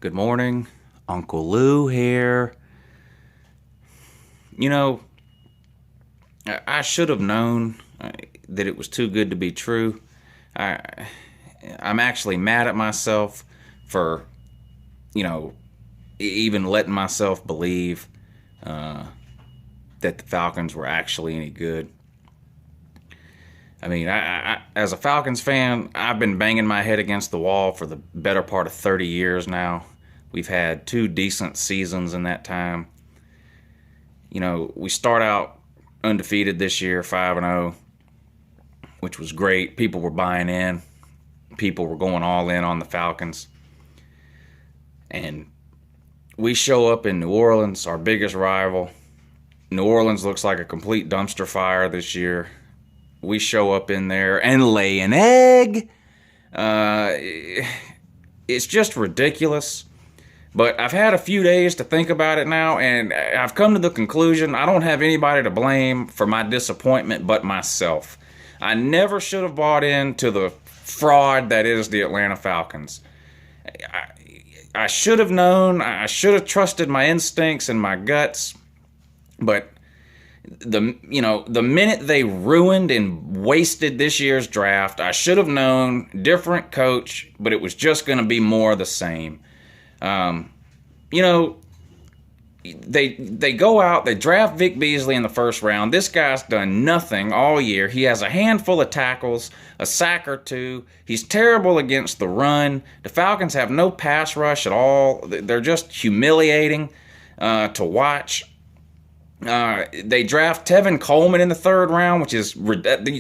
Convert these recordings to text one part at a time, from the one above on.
Good morning, Uncle Lou here. You know, I should have known that it was too good to be true. I'm actually mad at myself for, even letting myself believe that the Falcons were actually any good. I mean, I as a Falcons fan, I've been banging my head against the wall for the better part of 30 years now. We've had 2 decent seasons in that time. We start out undefeated this year, 5-0, which was great. People were buying in. People were going all in on the Falcons. And we show up in New Orleans, our biggest rival. New Orleans looks like a complete dumpster fire this year. We show up in there and lay an egg. It's just ridiculous. But I've had a few days to think about it now, and I've come to the conclusion I don't have anybody to blame for my disappointment but myself. I never should have bought into the fraud that is the Atlanta Falcons. I should have known. I should have trusted my instincts and my guts. But the minute they ruined and wasted this year's draft, I should have known. Different coach, but it was just going to be more of the same. They go out, they draft Vic Beasley in the first round. This guy's done nothing all year. He has a handful of tackles, a sack or 2. He's terrible against the run. The Falcons have no pass rush at all. They're just humiliating to watch. They draft Tevin Coleman in the 3rd round, which is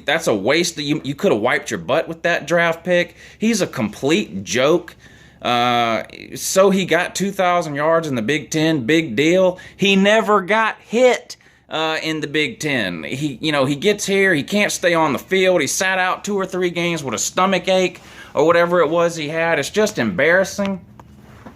that's a waste. You could have wiped your butt with that draft pick. He's a complete joke. So he got 2,000 yards in the Big Ten, big deal. He never got hit in the Big Ten. He gets here, he can't stay on the field. He sat out 2 or 3 games with a stomach ache or whatever it was he had. It's just embarrassing.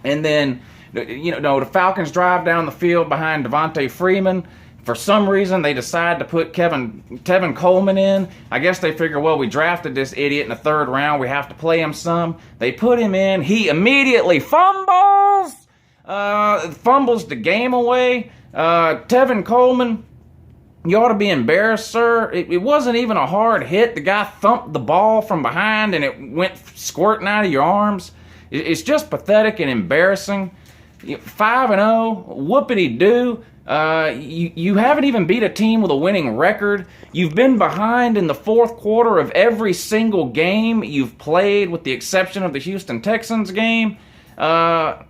And then, the Falcons drive down the field behind Devontae Freeman. For some reason, they decide to put Tevin Coleman in. I guess they figure, well, we drafted this idiot in the 3rd round. We have to play him some. They put him in. He immediately fumbles the game away. Tevin Coleman, you ought to be embarrassed, sir. It wasn't even a hard hit. The guy thumped the ball from behind, and it went squirting out of your arms. It's just pathetic and embarrassing. 5-0, whoopity-doo. You haven't even beat a team with a winning record. You've been behind in the 4th quarter of every single game you've played, with the exception of the Houston Texans game. I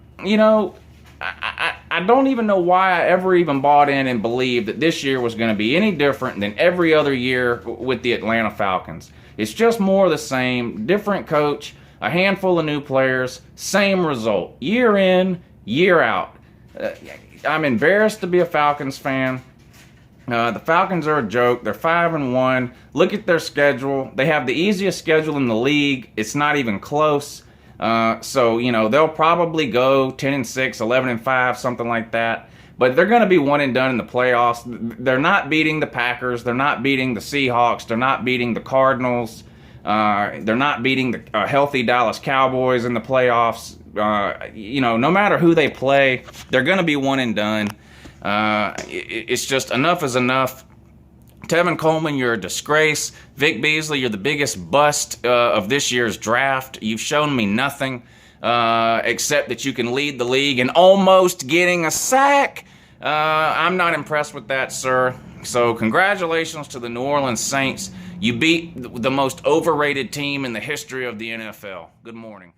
don't even know why I ever even bought in and believed that this year was going to be any different than every other year with the Atlanta Falcons. It's just more of the same, different coach, a handful of new players, same result, year in, year out. I'm embarrassed to be a Falcons fan. The Falcons are a joke. They're 5-1. Look at their schedule. They have the easiest schedule in the league. It's not even close. So they'll probably go 10-6, 11-5, something like that. But they're going to be one and done in the playoffs. They're not beating the Packers. They're not beating the Seahawks. They're not beating the Cardinals. They're not beating the healthy Dallas Cowboys in the playoffs. No matter who they play, they're going to be one and done. It's just enough is enough. Tevin Coleman, you're a disgrace. Vic Beasley, you're the biggest bust of this year's draft. You've shown me nothing except that you can lead the league in almost getting a sack. I'm not impressed with that, sir. So congratulations to the New Orleans Saints. You beat the most overrated team in the history of the NFL. Good morning.